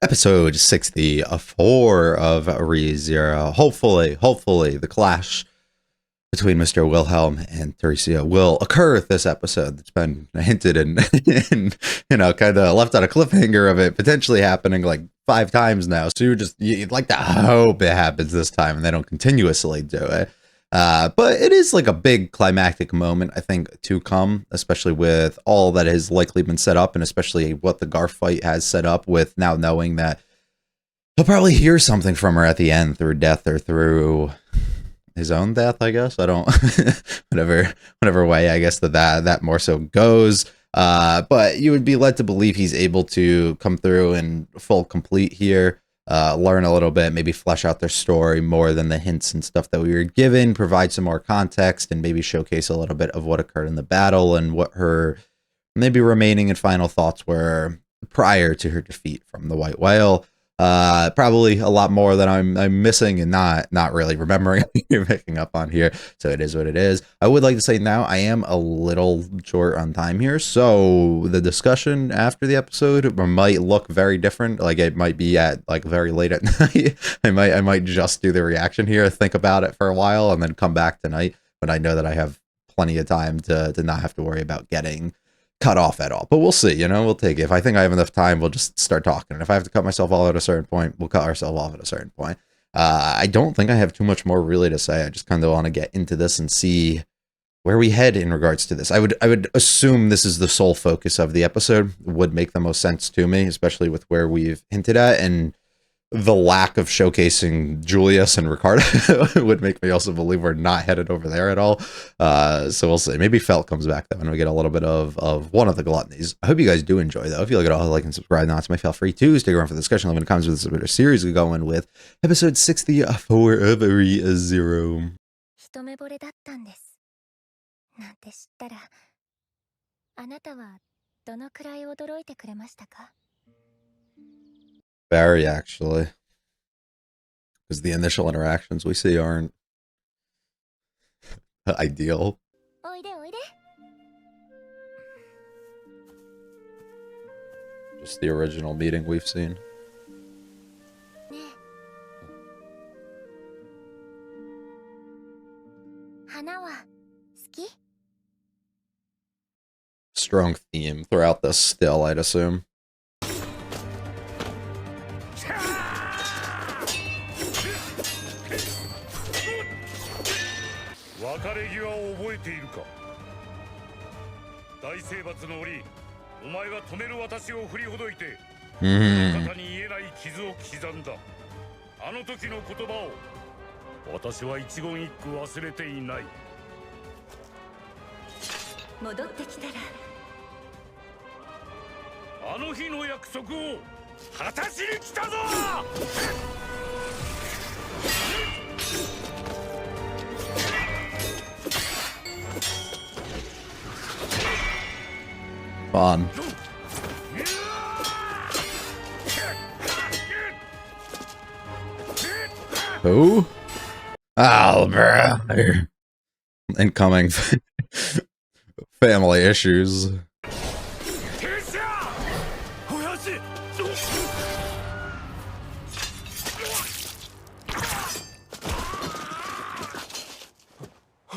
Episode 64 of ReZero. Hopefully, the clash between Mr. Wilhelm and Theresia will occur this episode. It's been hinted and, kind of left on a cliffhanger of it potentially happening like 5 times now. So you'd like to hope it happens this time and they don't continuously do it. But it is like a big climactic moment, I think, to come, especially with all that has likely been set up, and especially what the Garf fight has set up with now knowing that he'll probably hear something from her at the end through death or through his own death, I guess. I don't, whatever way, I guess that more so goes. But you would be led to believe he's able to come through and full complete here. Learn a little bit, maybe flesh out their story more than the hints and stuff that we were given, provide some more context, and maybe showcase a little bit of what occurred in the battle and what her maybe remaining and final thoughts were prior to her defeat from the White Whale. Probably a lot more than I'm missing and not really remembering. You're picking up on here, so it is what it is. I would like to say now I am a little short on time here, so the discussion after the episode might look very different. Like it might be at like very late at night. I might just do the reaction here, think about it for a while, and then come back tonight. But I know that I have plenty of time to not have to worry about getting cut off at all, but we'll see. We'll take it. If I think I have enough time, we'll just start talking, and if I have to cut myself off at a certain point, we'll cut ourselves off at a certain point. I don't think I have too much more really to say. I just kind of want to get into this and see where we head in regards to this. I would assume this is the sole focus of the episode. Would make the most sense to me, especially with where we've hinted at, and the lack of showcasing Julius and Ricardo would make me also believe we're not headed over there at all. So we'll see. Maybe Felt comes back though, and we get a little bit of one of the gluttonies. I hope you guys do enjoy though. If you like it all, like and subscribe. Not to my Felt free too. Stick around for the discussion. Let me know in the comments with this bit of series we go in with episode 64 of ReZero. 一目惚れだったんです。なんて知ったら、あなたはどのくらい驚いてくれましたか? Very, actually. Because the initial interactions we see aren't ideal. おいでおいで。 Just the original meeting we've seen. ねえ。花は好き? Strong theme throughout this still, I'd assume. 別れ際を覚えているか。大征伐の折、お前は止める私を振りほどいて、方に言えない傷を刻んだ。あの時の言葉を私は一言一句忘れていない。戻ってきたら、あの日の約束を果たしに来たぞ。Fun. Who? Oh, bro. Incoming family issues.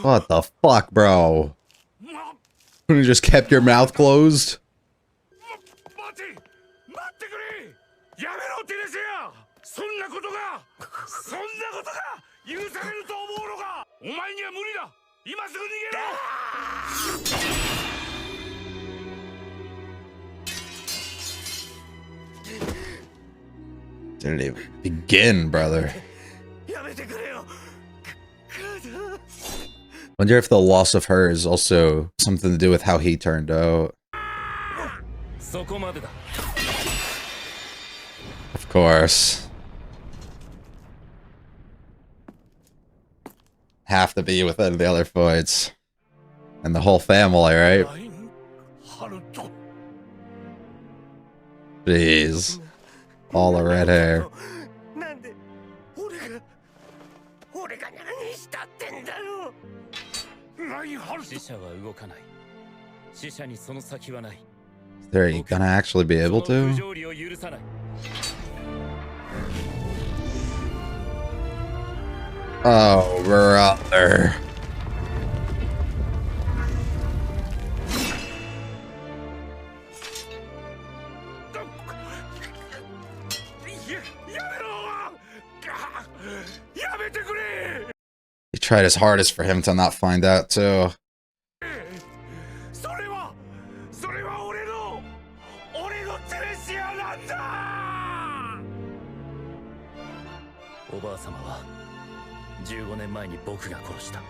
What the fuck, bro? You just kept your mouth closed? Didn't even begin, brother. Wonder if the loss of her is also something to do with how he turned out. Of course. Have to be within the other fights. And the whole family, right? Jeez. All the red hair. 死者は動かない。死者にその先はない。 Are you gonna actually be able to? Oh, brother. He tried his hardest for him to not find out, too. おばあ様は15年前に僕が殺した。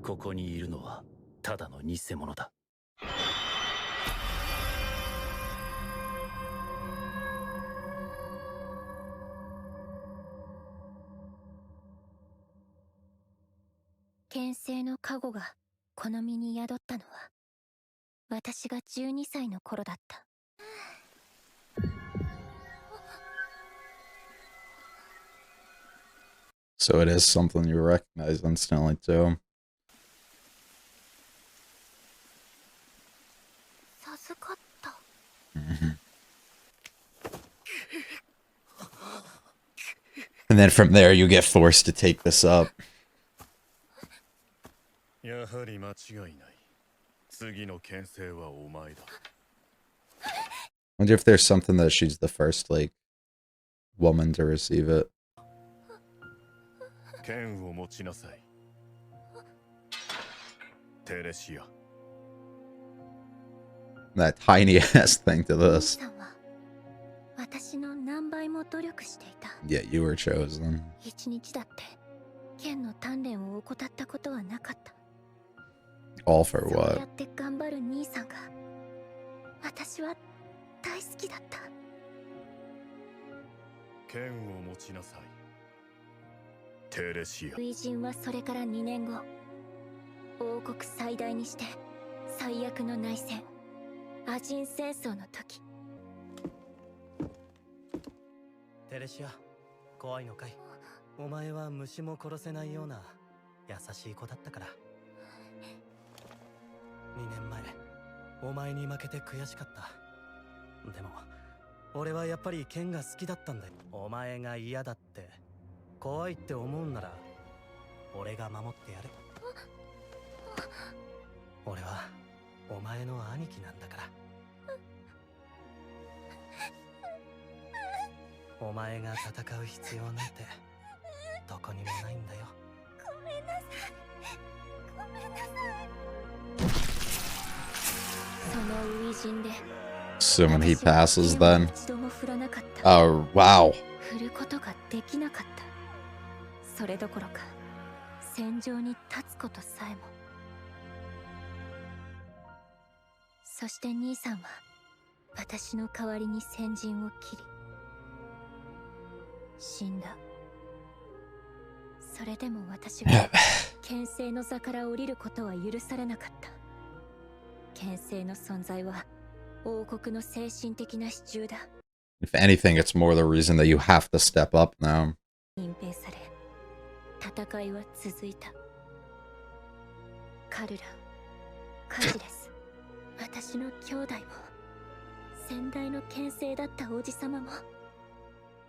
ここにいるのはただの偽物だ。牽制の加護がこの身に宿ったのは私が12歳の頃だった。So it is something you recognize instantly, too. 授かった。And then from there, you get forced to take this up. やはり間違いない。次の牽制はお前だ。 Wonder if there's something that she's the first, like, woman to receive it. 剣を持ちなさい。テレシア。 That tiny ass thing to this. さんは私の何倍も努力していた。 Yeah, you were chosen. 一日だって剣の鍛錬を怠ったことはなかった。 All for そうや what? って頑張る兄さんが私は大好きだった。剣を持ちなさい。テレシア。初陣はそれから2年後、王国最大にして最悪の内戦、アジン戦争の時。テレシア、怖いのかい？お前は虫も殺せないような優しい子だったから。2年前、お前に負けて悔しかった。でも、俺はやっぱり剣が好きだったんだよ。お前が嫌だって、怖いって思うんなら、俺が守ってやる。俺は、お前の兄貴なんだから。お前が戦う必要なんて、どこにもないんだよ。ごめんなさい。ごめんなさい。その初陣で。 Assuming he passes then. 一度も振らなかった。 Oh, wow. 振ることができなかった。それどころか戦場に立つことさえも。そして兄さんは私の代わりに先陣を切り死んだ。それでも私は剣聖の座から降りることは許されなかった。剣聖の存在は王国の精神的な支柱だ。 If anything, it's more the reason that you have to step up now. 隠蔽され戦いは続いた。カルラ、カジレス、私の兄弟も先代の剣聖だったおじさまも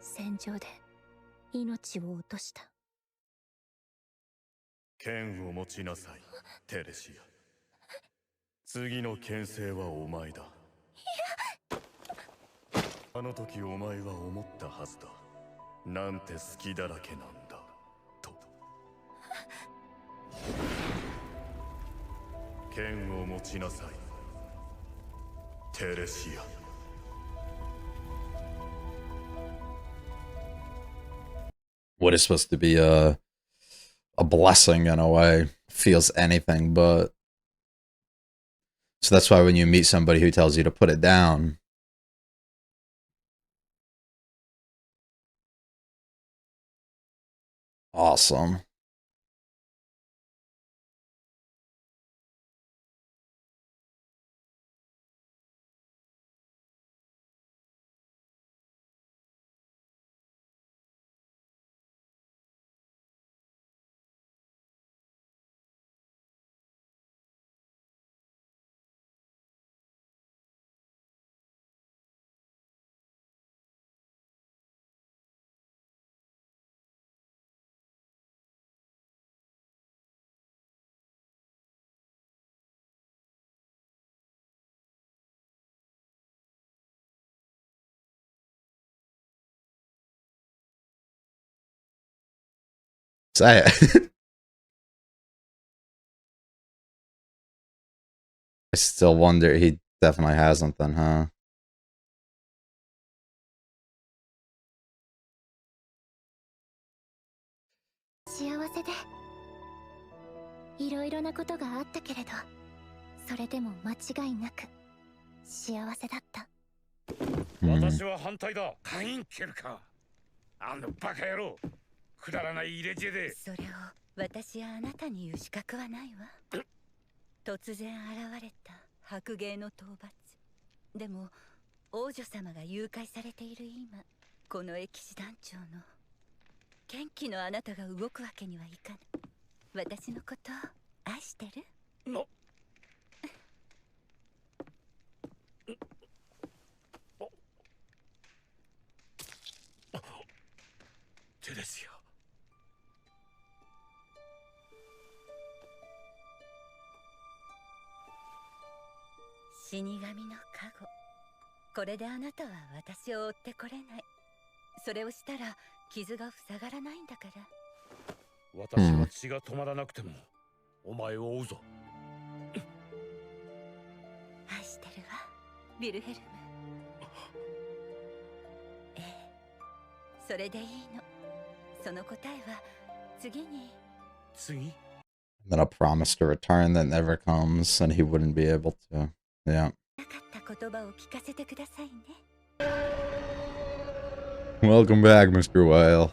戦場で命を落とした。剣を持ちなさい、テレシア。次の牽制はお前だ。あの時お前は思ったはずだ。なんて好きだらけなんだと。剣を持ちなさい、テレシア。 What is supposed to be a blessing in a way feels anything but. So that's why when you meet somebody who tells you to put it down, awesome. Say it. I still wonder. He definitely has something, huh? 幸せでいろいろなことがあったけれど、それでも間違いなく幸せだった。私は反対だ。カインケルか。あのバカ野郎。くだらない入れ知恵で。それを私やあなたに言う資格はないわ。突然現れた白芸の討伐。でも王女様が誘拐されている今、この駅士団長の元気のあなたが動くわけにはいかない。私のこと愛してる？テレシア。死神の加護。これであなたは私を追ってこれない。それをしたら傷が塞がらないんだから。私は血が止まらなくてもお前を追うぞ。愛してるわ、ヴィルヘルム。ええ、それでいいの。その答えは次に。次 Then a promise to return that never comes, and he wouldn't be able to. Yeah. なかった言葉を聞かせてくださいね。Welcome back, Mr. Whale.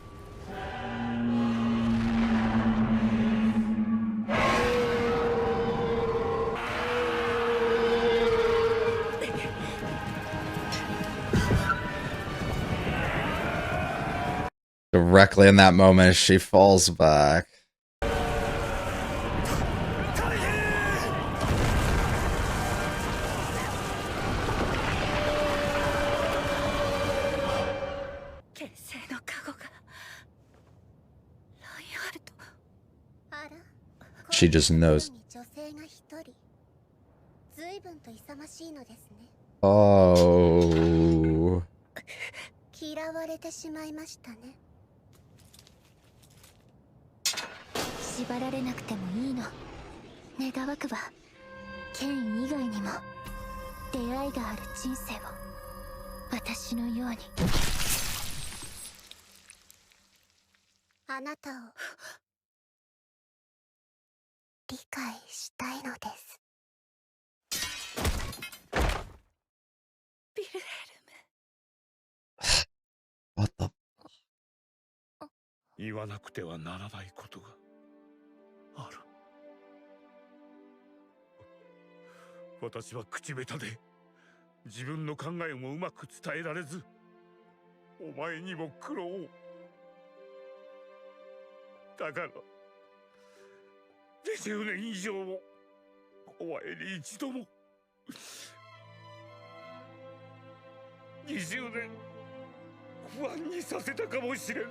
Directly in that moment, she falls back. She just knows. Oh. 嫌われてしまいましたね。縛られなくてもいいの。願わくば剣以外にも出会いがある人生を私のように。あなたを理解したいのです。ヴィルヘルム。What the? 言わなくてはならないことがある。私は口下手で自分の考えもうまく伝えられず、お前にも苦労を。だから20年以上もお前に一度も20年不安にさせたかもしれん。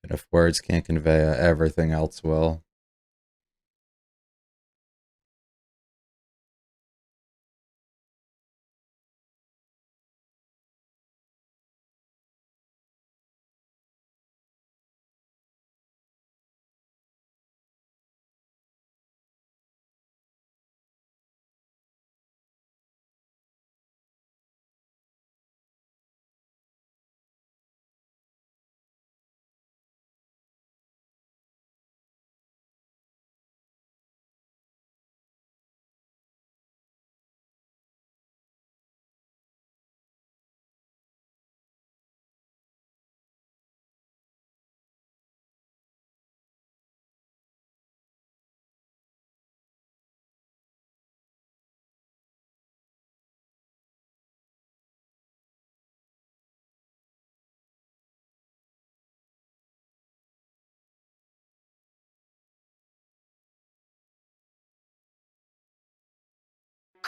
And if words can't convey it, everything else will.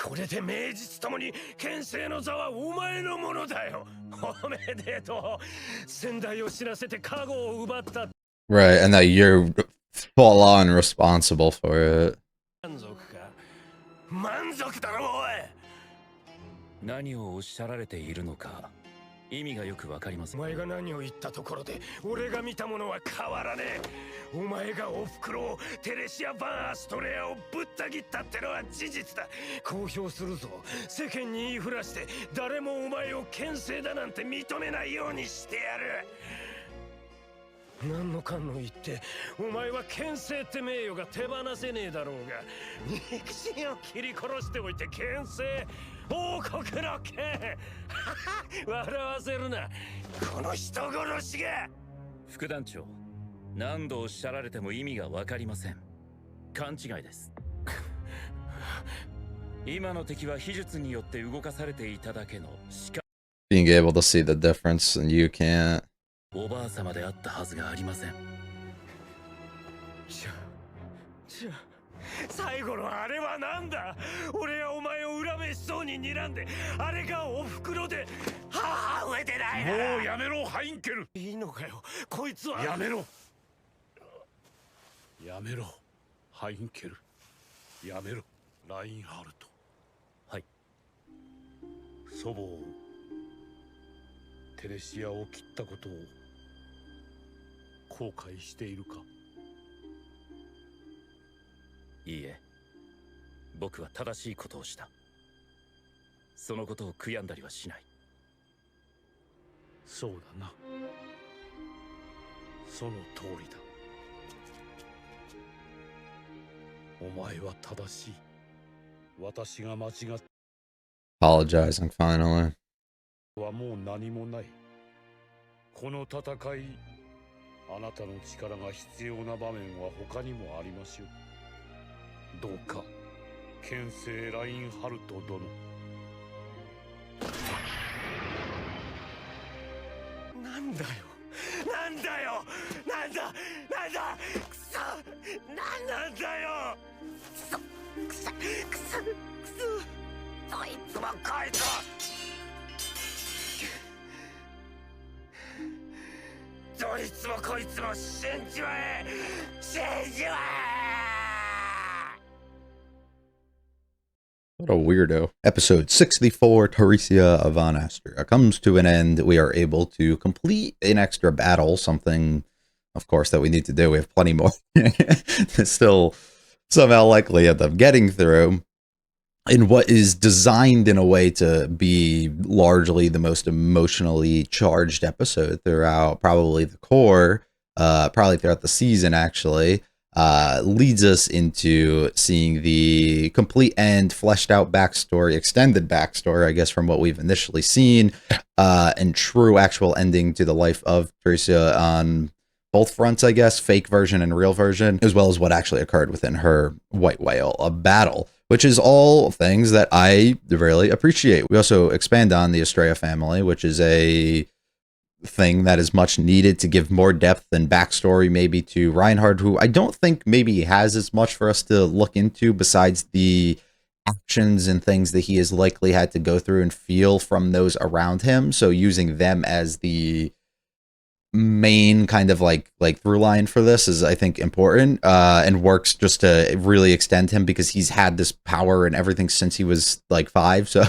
これで名実ともに剣聖の座はお前のものだよ。おめでとう。先代を死なせて加護を奪った。Right, and that you're full on responsible for it. 満足か。満足だろおい。何をおっしゃられているのか意味がよくわかりません。お前が何を言ったところで俺が見たものは変わらねえ。お前がおふくろをテレシア・バン・アストレアをぶった切ったってのは事実だ。公表するぞ。世間に言いふらして誰もお前を剣聖だなんて認めないようにしてやる。何のかんの言ってお前は剣聖って名誉が手放せねえだろうが、肉親を切り殺しておいて剣聖王国の剣笑わせるなこの人殺しが。副団長、何度おっしゃられても意味がわかりません。勘違いです。今の敵は秘術によって動かされていただけのBeing able to see the difference and you can't. おばあ様であったはずがありません。じゃ最後のあれはなんだ。俺はお前を恨めしそうに睨んであれがおふくろで母上でないな。もうやめろハインケル。いいのかよこいつは。やめろやめろハインケル。やめろラインハルト。はい。祖母をテレシアを切ったことを後悔しているか。いいえ、僕は正しいことをした。そのことを悔やんだりはしない。そうだな。その通りだ。お前は正しい。私が間違っ Apologizing finally. はもう何もない。この戦い、あなたの力が必要な場面は他にもありましょう。どうか、剣聖ラインハルト殿。なんだよなんだよなんだくそなんだよくそどいつもこいつもどいつもこいつも死んじまえ死んじまえ。 What a weirdo. Episode 64, Theresia of ASTREA, comes to an end. We are able to complete an extra battle, something, of course, that we need to do. We have plenty more. Still somehow likely end up getting through. In what is designed in a way to be largely the most emotionally charged episode throughout probably the core, probably throughout the season, actually. Leads us into seeing the complete end, fleshed out backstory, extended backstory, I guess, from what we've initially seen, and true actual ending to the life of Theresia on both fronts, I guess, fake version and real version, as well as what actually occurred within her White Whale, a battle, which is all things that I really appreciate. We also expand on the ASTREA family, which is a thing that is much needed to give more depth and backstory maybe to Reinhard, who I don't think maybe has as much for us to look into besides the actions and things that he has likely had to go through and feel from those around him. So using them as the main kind of like through line for this is, I think, important, and works just to really extend him because he's had this power and everything since he was like 5. So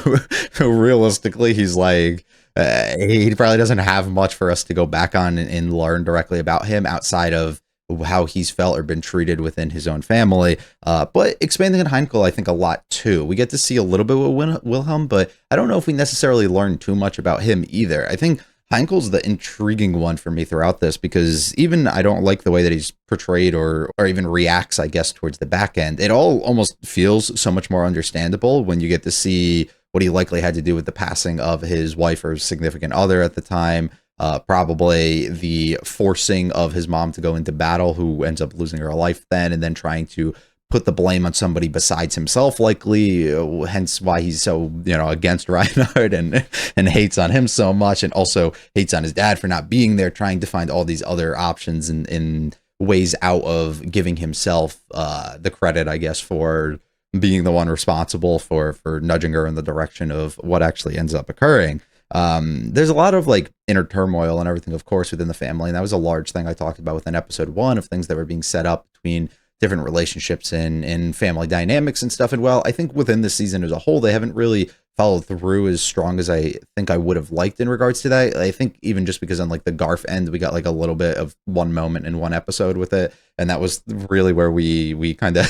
realistically, he's like, he probably doesn't have much for us to go back on and learn directly about him outside of how he's felt or been treated within his own family. But expanding on Heinkel, I think, a lot too. We get to see a little bit with Wilhelm, but I don't know if we necessarily learn too much about him either. I think Heinkel's the intriguing one for me throughout this, because even I don't like the way that he's portrayed or even reacts, I guess, towards the back end. It all almost feels so much more understandable when you get to see what he likely had to do with the passing of his wife or significant other at the time. Probably the forcing of his mom to go into battle, who ends up losing her life then, and then trying to put the blame on somebody besides himself, likely, hence why he's so, against Reinhard and hates on him so much, and also hates on his dad for not being there, trying to find all these other options and ways out of giving himself the credit, I guess, for being the one responsible for nudging her in the direction of what actually ends up occurring. There's a lot of like inner turmoil and everything, of course, within the family. And that was a large thing I talked about within episode 1 of things that were being set up between different relationships and family dynamics and stuff. And well, I think within the season as a whole, they haven't really followed through as strong as I think I would have liked in regards to that. I think even just because on like the Garf end, we got like a little bit of one moment in one episode with it. And that was really where we kind of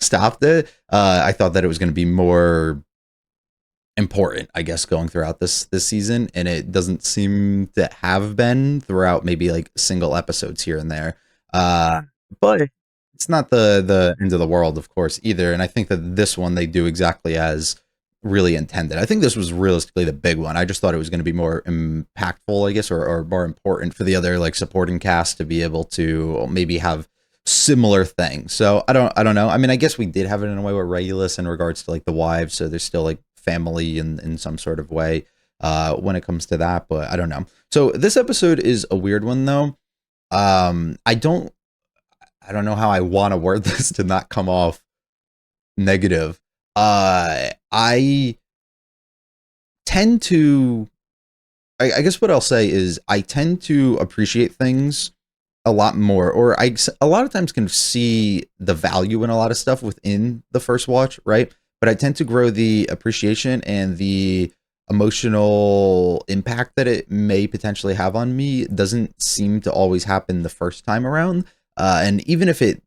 stopped it. I thought that it was going to be more important, I guess, going throughout this season, and it doesn't seem to have been throughout maybe like single episodes here and there. But it's not the end of the world, of course, either. And I think that this one they do exactly as really intended. I think this was realistically the big one. I just thought it was going to be more impactful, I guess, or more important for the other like supporting cast to be able to maybe have similar things. So I don't know. I mean, I guess we did have it in a way with Regulus in regards to like the wives. So there's still like family in some sort of way when it comes to that, but I don't know. So this episode is a weird one though. I don't know how I want to word this to not come off negative. I tend to, I guess what I'll say is I tend to appreciate things a lot more, or a lot of times can see the value in a lot of stuff within the first watch, right? But I tend to grow the appreciation and the emotional impact that it may potentially have on me. It doesn't seem to always happen the first time around. And even if it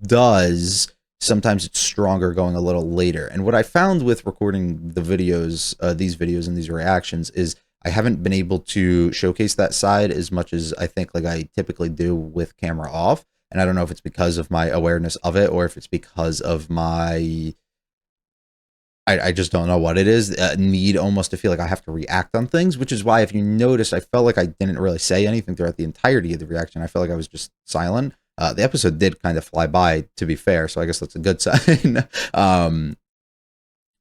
does, sometimes it's stronger going a little later. And what I found with recording the videos, these videos and these reactions, is I haven't been able to showcase that side as much as I think like I typically do with camera off. And I don't know if it's because of my awareness of it or if it's because of my, I just don't know what it is, need almost to feel like I have to react on things, which is why if you notice, I felt like I didn't really say anything throughout the entirety of the reaction. I felt like I was just silent. The episode did kind of fly by, to be fair, so I guess that's a good sign.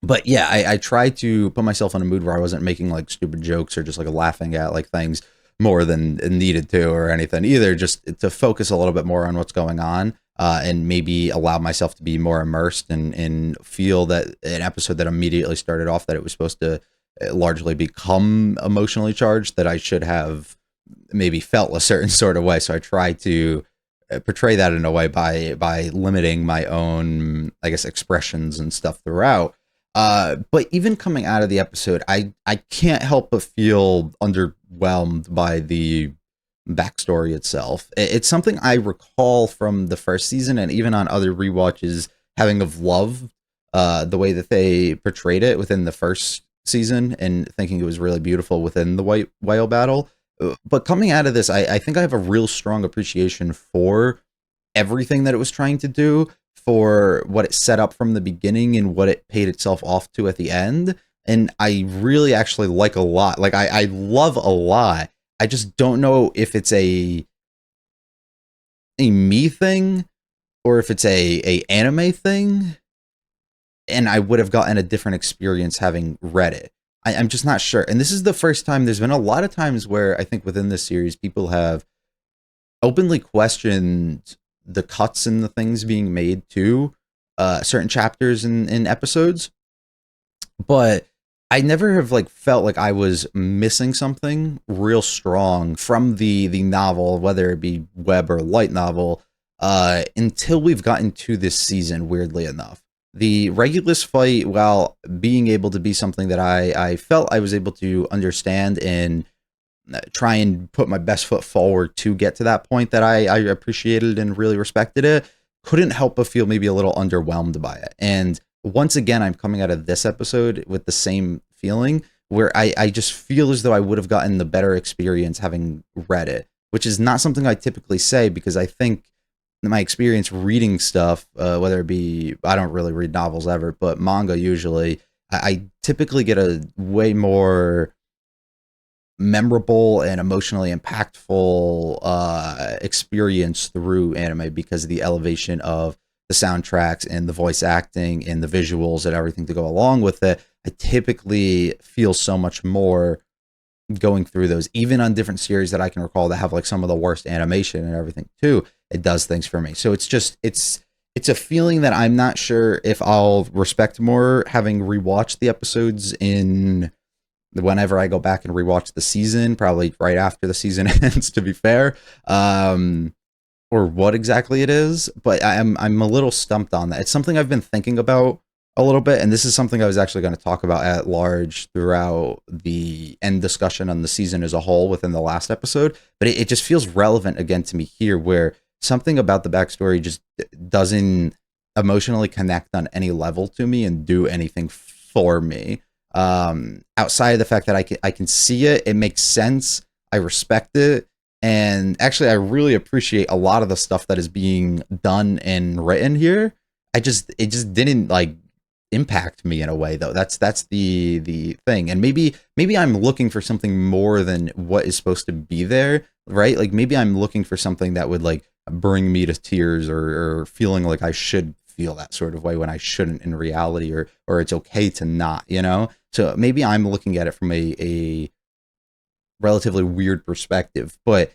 But yeah, I tried to put myself in a mood where I wasn't making like stupid jokes or just like laughing at like things more than needed to or anything either, just to focus a little bit more on what's going on. And maybe allow myself to be more immersed and feel that an episode that immediately started off that it was supposed to largely become emotionally charged, that I should have maybe felt a certain sort of way. So I try to portray that in a way by limiting my own, I guess, expressions and stuff throughout. But even coming out of the episode, I can't help but feel underwhelmed by the backstory itself. It's something I recall from the first season and even on other rewatches having of loved the way that they portrayed it within the first season and thinking it was really beautiful within the White Whale battle. But coming out of this, I think I have a real strong appreciation for everything that it was trying to do, for what it set up from the beginning and what it paid itself off to at the end. And I really actually like a lot. Like I love a lot. I just don't know if it's a me thing or if it's a anime thing. And I would have gotten a different experience having read it. I'm just not sure. And this is the first time. There's been a lot of times where I think within this series, people have openly questioned the cuts and the things being made to certain chapters and episodes. But I never have like felt like I was missing something real strong from the novel, whether it be web or light novel, until we've gotten to this season, weirdly enough. The Regulus fight, while being able to be something that I felt I was able to understand and try and put my best foot forward to get to that point that I appreciated and really respected it, couldn't help but feel maybe a little underwhelmed by it. And once again, I'm coming out of this episode with the same feeling where I just feel as though I would have gotten the better experience having read it, which is not something I typically say because I think my experience reading stuff, whether it be, I don't really read novels ever, but manga usually, I typically get a way more memorable and emotionally impactful experience through anime because of the elevation of the soundtracks and the voice acting and the visuals and everything to go along with it. I typically feel so much more going through those, even on different series that I can recall that have like some of the worst animation and everything too. It does things for me. So it's it's a feeling that I'm not sure if I'll respect more having rewatched the episodes in whenever I go back and rewatch the season, probably right after the season ends, to be fair, or what exactly it is. But I'm a little stumped on that. It's something I've been thinking about a little bit, and this is something I was actually going to talk about at large throughout the end discussion on the season as a whole within the last episode. But it just feels relevant again to me here, where something about the backstory just doesn't emotionally connect on any level to me and do anything for me. Outside of the fact that I can see it, it makes sense, I respect it, and actually I really appreciate a lot of the stuff that is being done and written here. It just didn't like impact me in a way, though. That's the thing. And maybe I'm looking for something more than what is supposed to be there, right? Like maybe I'm looking for something that would like bring me to tears, or feeling like I should feel that sort of way when I shouldn't in reality, or it's okay to not, you know? So maybe I'm looking at it from a relatively weird perspective, but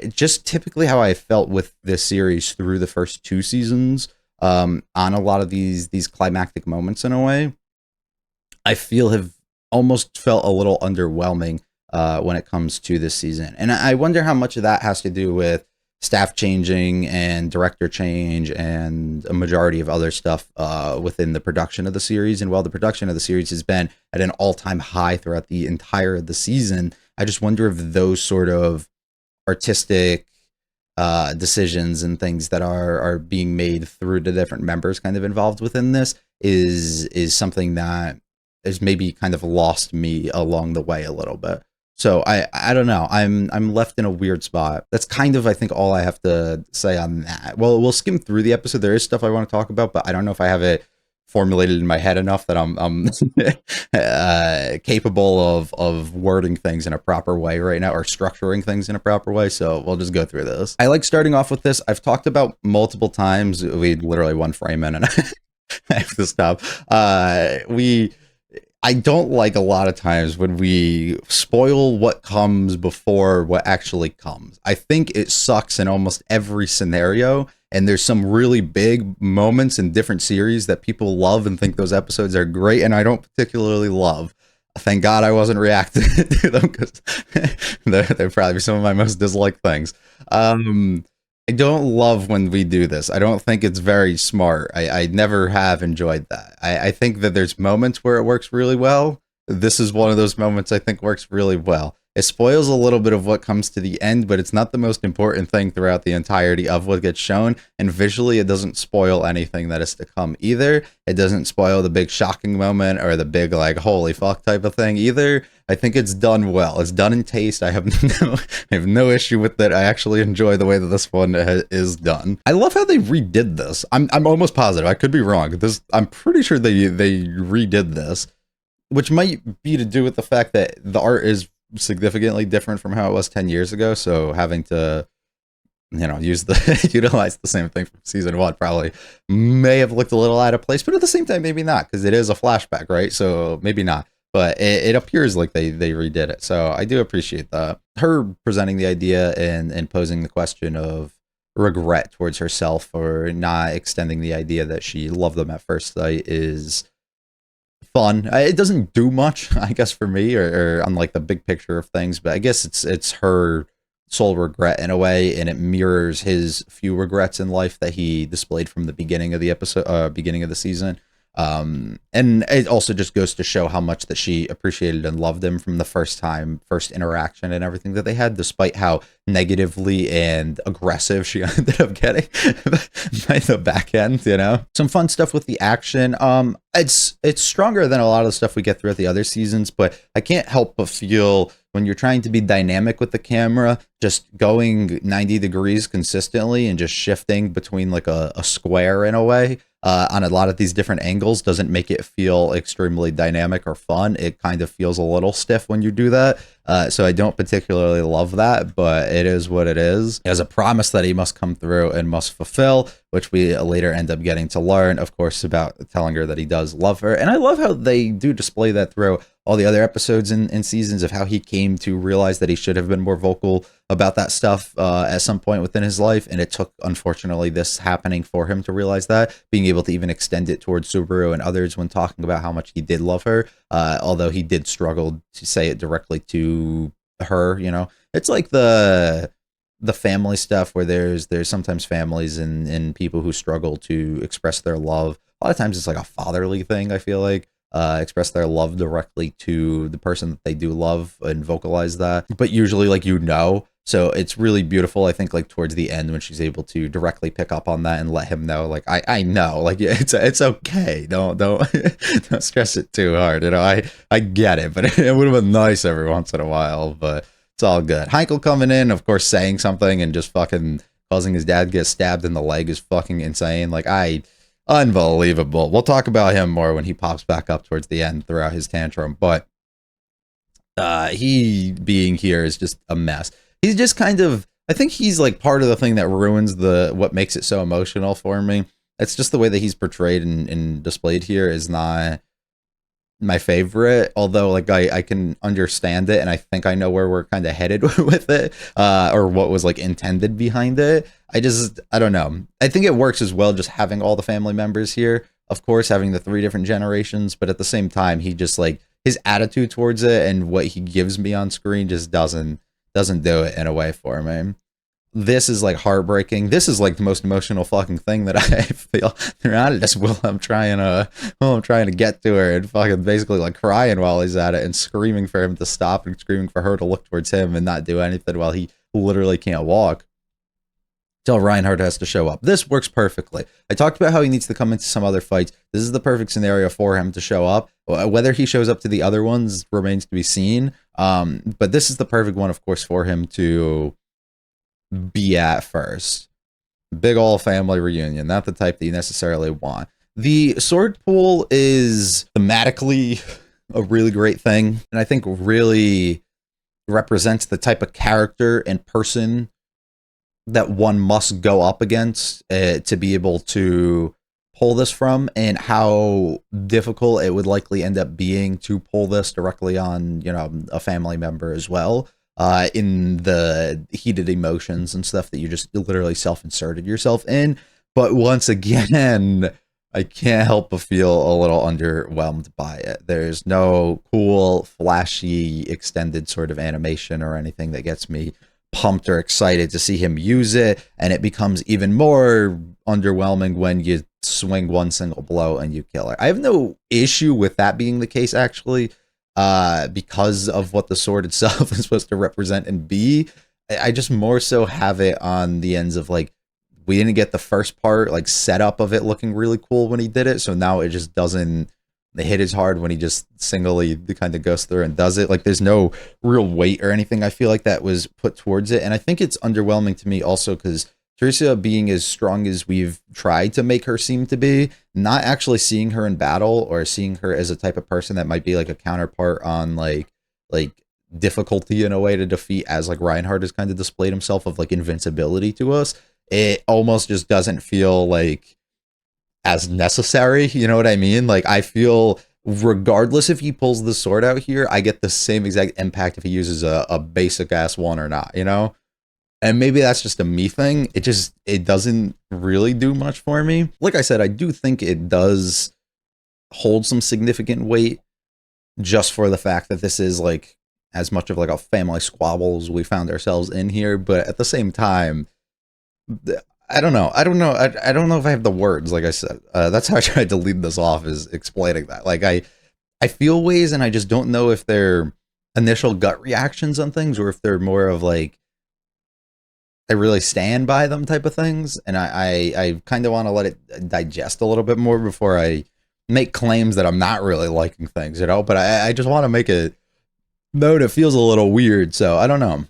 just typically how I felt with this series through the first 2 seasons, on a lot of these climactic moments in a way, I feel have almost felt a little underwhelming when it comes to this season. And I wonder how much of that has to do with staff changing and director change and a majority of other stuff within the production of the series. And while the production of the series has been at an all-time high throughout the entire of the season, I just wonder if those sort of artistic decisions and things that are being made through the different members kind of involved within this is something that has maybe kind of lost me along the way a little bit. So I don't know. I'm left in a weird spot. That's kind of, I think, all I have to say on that. Well, we'll skim through the episode. There is stuff I want to talk about, but I don't know if I have it formulated in my head enough that I'm capable of wording things in a proper way right now, or structuring things in a proper way. So we'll just go through this. I like starting off with this. I've talked about multiple times. We literally one frame in and I have to stop. I don't like a lot of times when we spoil what comes before what actually comes. I think it sucks in almost every scenario, and there's some really big moments in different series that people love and think those episodes are great, and I don't particularly love. Thank God I wasn't reacting to them, because they're probably some of my most disliked things. I don't love when we do this. I don't think it's very smart. I never have enjoyed that. I think that there's moments where it works really well. This is one of those moments I think works really well. It spoils a little bit of what comes to the end, but it's not the most important thing throughout the entirety of what gets shown. And visually, it doesn't spoil anything that is to come either. It doesn't spoil the big shocking moment or the big like holy fuck type of thing either. I think it's done well. It's done in taste. I have no issue with it. I actually enjoy the way that this one is done. I love how they redid this. I'm almost positive. I could be wrong. I'm pretty sure they redid this, which might be to do with the fact that the art is significantly different from how it was 10 years ago. So having to, utilize the same thing from season 1 probably may have looked a little out of place, but at the same time, maybe not, because it is a flashback, right? So maybe not. But it appears like they redid it. So I do appreciate that. Her presenting the idea and posing the question of regret towards herself for not extending the idea that she loved them at first sight is fun. It doesn't do much, I guess, for me, or on like the big picture of things, but I guess it's her sole regret in a way, and it mirrors his few regrets in life that he displayed from the beginning of the episode, beginning of the season. And it also just goes to show how much that she appreciated and loved him from the first interaction and everything that they had, despite how negatively and aggressive she ended up getting by the back end. Some fun stuff with the action. It's stronger than a lot of the stuff we get throughout the other seasons, but I can't help but feel when you're trying to be dynamic with the camera, just going 90 degrees consistently and just shifting between like a square in a way on a lot of these different angles doesn't make it feel extremely dynamic or fun. It kind of feels a little stiff when you do that. So I don't particularly love that, but it is what it is. He has a promise that he must come through and must fulfill, which we later end up getting to learn, of course, about telling her that he does love her. And I love how they do display that throughout all the other episodes and seasons of how he came to realize that he should have been more vocal about that stuff at some point within his life. And it took, unfortunately, this happening for him to realize that, being able to even extend it towards Subaru and others when talking about how much he did love her, although he did struggle to say it directly to her. You know, it's like the family stuff where there's sometimes families and people who struggle to express their love. A lot of times it's like a fatherly thing, I feel like, express their love directly to the person that they do love and vocalize that. But usually, like, you know, so it's really beautiful, I think, like towards the end when she's able to directly pick up on that and let him know, like, I know, like, it's okay. Don't don't stress it too hard. You know, I get it, but it would have been nice every once in a while, but it's all good. Heinkel coming in, of course, saying something and just fucking causing his dad to get stabbed in the leg is fucking insane. Like, unbelievable. We'll talk about him more when he pops back up towards the end throughout his tantrum, but he being here is just a mess. He's just kind of, I think he's like part of the thing that ruins what makes it so emotional for me. It's just the way that he's portrayed and displayed here is not my favorite, although like I can understand it and I think I know where we're kind of headed with it, or what was like intended behind it. I don't know. I think it works as well just having all the family members here, of course, having the 3 different generations, but at the same time he just like his attitude towards it and what he gives me on screen just doesn't do it in a way for me. This is like heartbreaking. This is like the most emotional fucking thing that I feel throughout it. Just I'm trying to get to her and fucking basically like crying while he's at it and screaming for him to stop and screaming for her to look towards him and not do anything while he literally can't walk. Till Reinhardt has to show up. This works perfectly. I talked about how he needs to come into some other fights. This is the perfect scenario for him to show up. Whether he shows up to the other ones remains to be seen. But this is the perfect one, of course, for him to be at first. Big ol' family reunion, not the type that you necessarily want. The sword pool is thematically a really great thing, and I think really represents the type of character and person that one must go up against to be able to pull this from, and how difficult it would likely end up being to pull this directly on, you know, a family member as well, in the heated emotions and stuff that you just literally self-inserted yourself in. But once again, I can't help but feel a little underwhelmed by it. There's no cool, flashy, extended sort of animation or anything that gets me pumped or excited to see him use it, and it becomes even more underwhelming when you swing one single blow and you kill her. I have no issue with that being the case, actually, because of what the sword itself is supposed to represent and be. I just more so have it on the ends of like, we didn't get the first part, like setup of it looking really cool when he did it, so now it just doesn't hit as hard when he just singly kind of goes through and does it. Like, there's no real weight or anything I feel like that was put towards it, and I think it's underwhelming to me also because Theresia, being as strong as we've tried to make her seem to be, not actually seeing her in battle or seeing her as a type of person that might be like a counterpart on like difficulty in a way to defeat, as like Reinhardt has kind of displayed himself of like invincibility to us, it almost just doesn't feel like as necessary. You know what I mean? Like, I feel regardless if he pulls the sword out here, I get the same exact impact if he uses a basic ass one or not, you know? And maybe that's just a me thing. It doesn't really do much for me. Like I said, I do think it does hold some significant weight just for the fact that this is like as much of like a family squabble as we found ourselves in here. But at the same time, I don't know. I don't know if I have the words, like I said. That's how I tried to lead this off, is explaining that. Like, I feel ways and I just don't know if they're initial gut reactions on things or if they're more of like, I really stand by them type of things, and I kind of want to let it digest a little bit more before I make claims that I'm not really liking things, you know? But I just want to make it known it feels a little weird, so I don't know.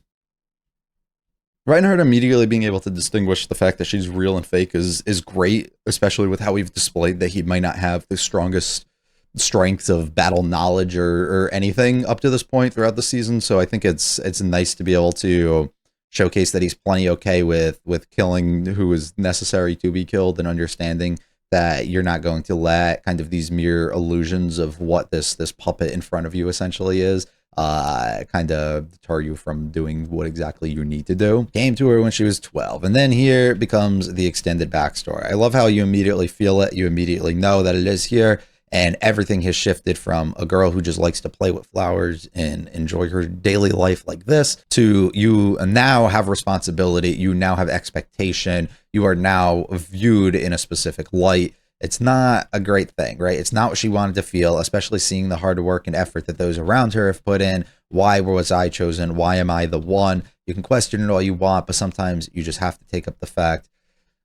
Reinhardt immediately being able to distinguish the fact that she's real and fake is great, especially with how we've displayed that he might not have the strongest strengths of battle knowledge or anything up to this point throughout the season, so I think it's nice to be able to showcase that he's plenty okay with killing who is necessary to be killed, and understanding that you're not going to let kind of these mere illusions of what this puppet in front of you essentially is kind of deter you from doing what exactly you need to do. Came to her when she was 12. And then here becomes the extended backstory. I love how you immediately feel it. You immediately know that it is here. And everything has shifted from a girl who just likes to play with flowers and enjoy her daily life like this to you now have responsibility. You now have expectation. You are now viewed in a specific light. It's not a great thing, right? It's not what she wanted to feel, especially seeing the hard work and effort that those around her have put in. Why was I chosen? Why am I the one? You can question it all you want, but sometimes you just have to take up the fact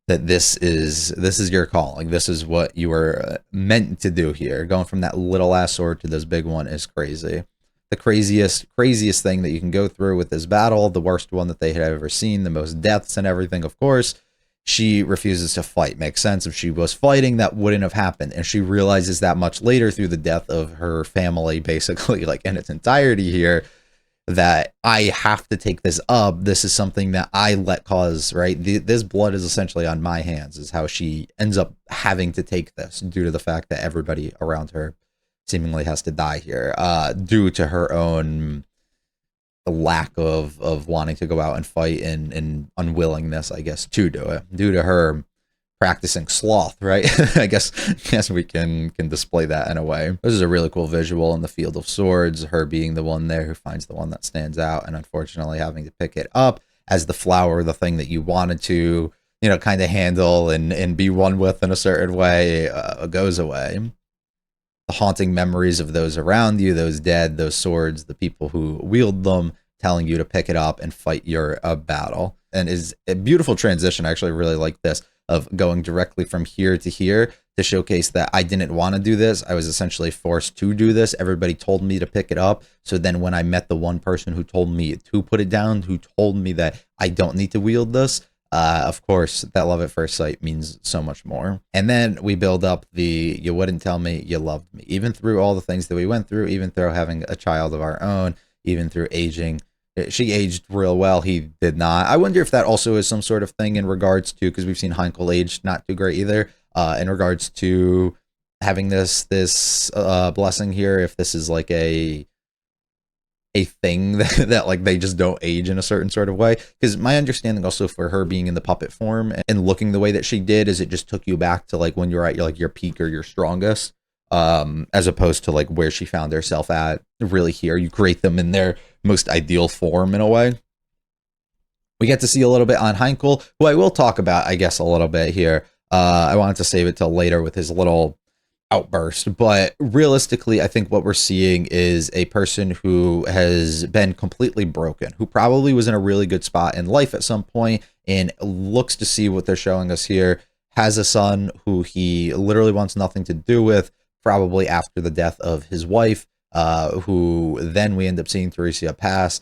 that this is your calling. This is what you were meant to do here. Going from that little ass sword to this big one is crazy. The craziest thing that you can go through with this battle, the worst one that they had ever seen, the most deaths and everything, of course. She refuses to fight. Makes sense. If she was fighting, that wouldn't have happened. And she realizes that much later through the death of her family, basically, like in its entirety here, that I have to take this up. This is something that I let cause, right? This blood is essentially on my hands, is how she ends up having to take this due to the fact that everybody around her seemingly has to die here, due to her own lack of wanting to go out and fight and unwillingness, I guess, to do it, due to her practicing sloth, right? I guess we can display that in a way. This is a really cool visual in the field of swords, her being the one there who finds the one that stands out, and unfortunately having to pick it up as the flower, the thing that you wanted to, you know, kind of handle and be one with in a certain way, goes away. The haunting memories of those around you, those dead, those swords, the people who wield them, telling you to pick it up and fight your battle. And is a beautiful transition. I actually really like this, of going directly from here to here to showcase that I didn't want to do this. I was essentially forced to do this. Everybody told me to pick it up. So then when I met the one person who told me to put it down, who told me that I don't need to wield this, of course, that love at first sight means so much more. And then we build up the, you wouldn't tell me you loved me. Even through all the things that we went through, even through having a child of our own, even through aging, she aged real well. He did not. I wonder if that also is some sort of thing in regards to, because we've seen Heinkel aged not too great either, in regards to having this blessing here, if this is like a thing that like they just don't age in a certain sort of way. Because my understanding also for her being in the puppet form and looking the way that she did is it just took you back to like when you're at your peak or your strongest, as opposed to like where she found herself at really here. You create them in their most ideal form in a way. We get to see a little bit on Heinkel, who I will talk about, I guess, a little bit here. I wanted to save it till later with his little outburst, but realistically, I think what we're seeing is a person who has been completely broken, who probably was in a really good spot in life at some point and looks to see what they're showing us here, has a son who he literally wants nothing to do with, probably after the death of his wife, who then we end up seeing Theresia pass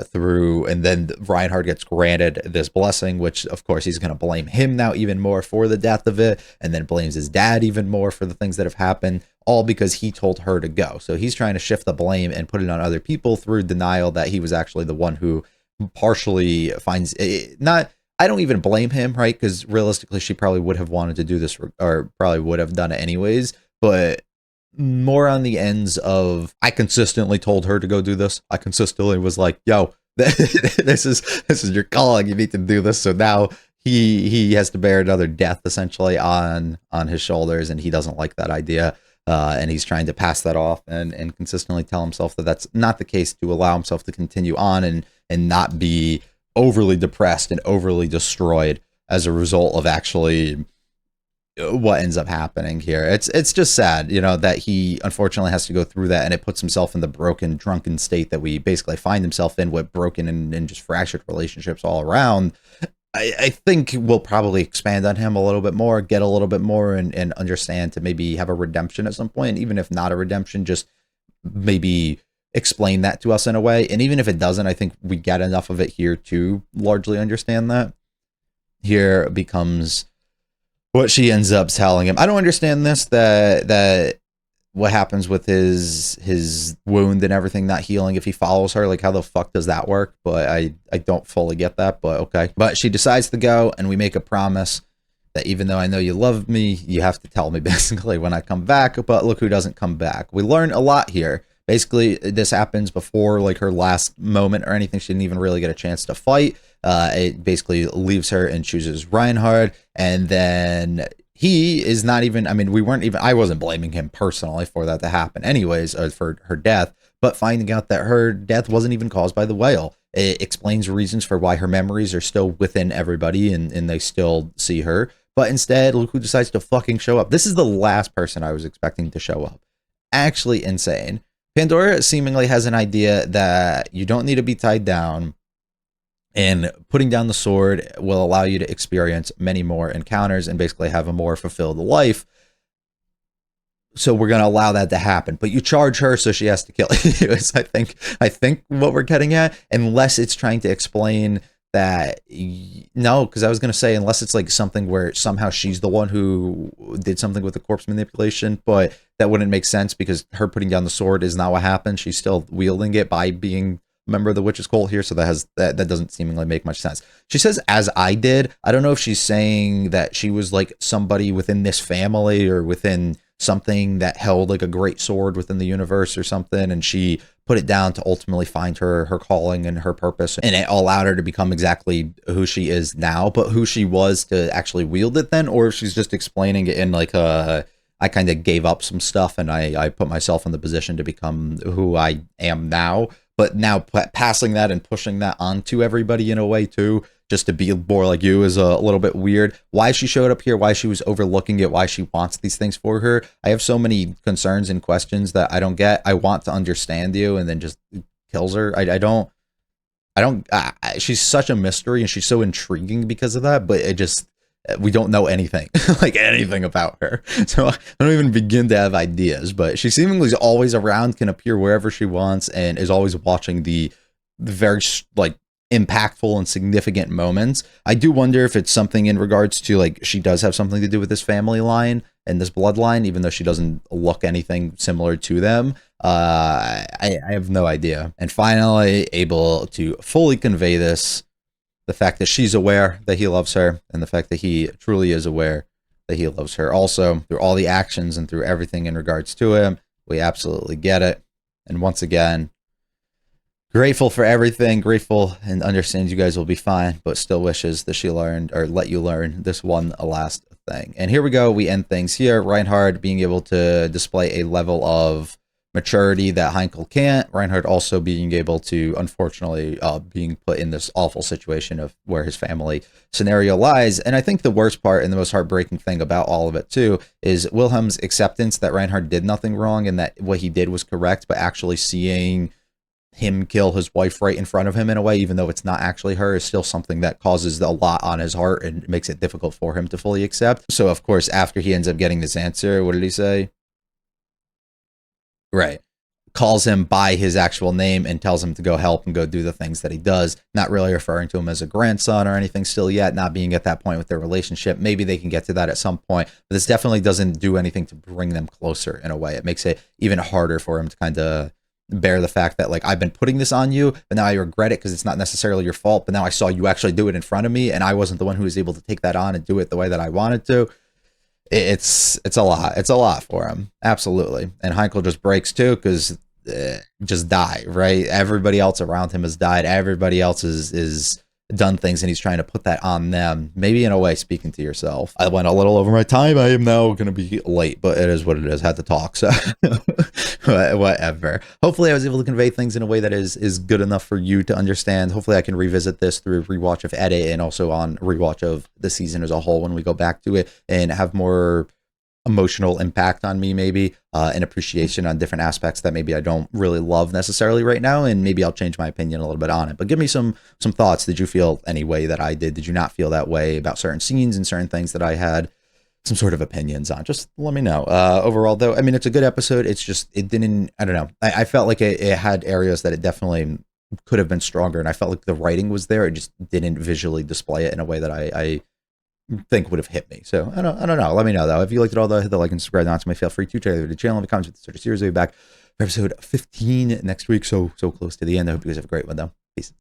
through, and then Reinhard gets granted this blessing, which of course he's going to blame him now even more for the death of it, and then blames his dad even more for the things that have happened, all because he told her to go. So he's trying to shift the blame and put it on other people through denial that he was actually the one who partially finds it. Not, I don't even blame him, right? Because realistically she probably would have wanted to do this, or probably would have done it anyways, but more on the ends of, I consistently told her to go do this. I consistently was like, yo, this is your calling. You need to do this. So now he has to bear another death essentially on his shoulders, and he doesn't like that idea. And he's trying to pass that off and consistently tell himself that that's not the case, to allow himself to continue on and not be overly depressed and overly destroyed as a result of actually what ends up happening here. It's just sad, you know, that he unfortunately has to go through that, and it puts himself in the broken, drunken state that we basically find himself in, with broken and just fractured relationships all around. I think we'll probably expand on him a little bit more, get a little bit more, and understand to maybe have a redemption at some point. And even if not a redemption, just maybe explain that to us in a way. And even if it doesn't, I think we get enough of it here to largely understand that. Here becomes what she ends up telling him. I don't understand this, that what happens with his wound and everything not healing if he follows her. Like, how the fuck does that work? But I don't fully get that, but okay. But she decides to go, and we make a promise that even though I know you love me, you have to tell me basically when I come back. But look who doesn't come back. We learn a lot here. Basically, this happens before like her last moment or anything. She didn't even really get a chance to fight. It basically leaves her and chooses Reinhard, and then he is not even, I mean, I wasn't blaming him personally for that to happen anyways, for her death, but finding out that her death wasn't even caused by the whale. It explains reasons for why her memories are still within everybody and they still see her. But instead, look who decides to fucking show up. This is the last person I was expecting to show up. Actually insane. Pandora seemingly has an idea that you don't need to be tied down, and putting down the sword will allow you to experience many more encounters and basically have a more fulfilled life. So we're going to allow that to happen, but you charge her, so she has to kill you. I think what we're getting at, unless it's trying to explain that, no, because I was going to say, unless it's like something where somehow she's the one who did something with the corpse manipulation, but that wouldn't make sense because her putting down the sword is not what happened. She's still wielding it by being a member of the witch's cult here, so that doesn't seemingly make much sense. She says, as I did. I don't know if she's saying that she was like somebody within this family or within something that held like a great sword within the universe or something, and she put it down to ultimately find her calling and her purpose, and it allowed her to become exactly who she is now, but who she was to actually wield it then, or if she's just explaining it in like I kind of gave up some stuff and I put myself in the position to become who I am now, but now passing that and pushing that onto everybody in a way too, just to be more like you, is a little bit weird. Why she showed up here, why she was overlooking it, why she wants these things for her. I have so many concerns and questions that I don't get. I want to understand you, and then just kills her. I don't, she's such a mystery and she's so intriguing because of that, but it just, we don't know anything, like anything about her. So I don't even begin to have ideas, but she seemingly is always around, can appear wherever she wants, and is always watching the very like impactful and significant moments. I do wonder if it's something in regards to like she does have something to do with this family line and this bloodline, even though she doesn't look anything similar to them. I have no idea. And finally, able to fully convey this, the fact that she's aware that he loves her, and the fact that he truly is aware that he loves her also, through all the actions and through everything in regards to him. We absolutely get it. And once again, grateful for everything, grateful and understands you guys will be fine, but still wishes that she learned, or let you learn, this one last thing. And here we go. We end things here. Reinhard being able to display a level of maturity that Heinkel can't. Reinhard also being able to, unfortunately, being put in this awful situation of where his family scenario lies. And I think the worst part and the most heartbreaking thing about all of it too is Wilhelm's acceptance that Reinhard did nothing wrong and that what he did was correct, but actually seeing him kill his wife right in front of him in a way, even though it's not actually her, is still something that causes a lot on his heart and makes it difficult for him to fully accept. So of course, after he ends up getting this answer, what did he say? Right. Calls him by his actual name and tells him to go help and go do the things that he does, not really referring to him as a grandson or anything still yet, not being at that point with their relationship. Maybe they can get to that at some point, but this definitely doesn't do anything to bring them closer in a way. It makes it even harder for him to kind of bear the fact that, like, I've been putting this on you, but now I regret it because it's not necessarily your fault, but now I saw you actually do it in front of me and I wasn't the one who was able to take that on and do it the way that I wanted to. It's a lot. It's a lot for him. Absolutely. And Heinkel just breaks too, because just die, right? Everybody else around him has died. Everybody else is done things, and he's trying to put that on them. Maybe in a way, speaking to yourself. I went a little over my time. I am now going to be late, but it is what it is. Had to talk, so whatever. Hopefully I was able to convey things in a way that is good enough for you to understand. Hopefully I can revisit this through rewatch of edit and also on rewatch of the season as a whole when we go back to it, and have more emotional impact on me, maybe an appreciation on different aspects that maybe I don't really love necessarily right now, and maybe I'll change my opinion a little bit on it. But give me some thoughts. Did you feel any way that I did? Did you not feel that way about certain scenes and certain things that I had some sort of opinions on? Just let me know. Overall though, I mean, it's a good episode. It's just, it didn't, I don't know, I felt like it had areas that it definitely could have been stronger, and I felt like the writing was there. It just didn't visually display it in a way that I think would have hit me. So I don't know. Let me know though. If you liked it all, though, hit the like and subscribe. Not to me, feel free to check out the channel. Leave comments with the series. We'll be back for episode 15 next week. So close to the end. I hope you guys have a great one though.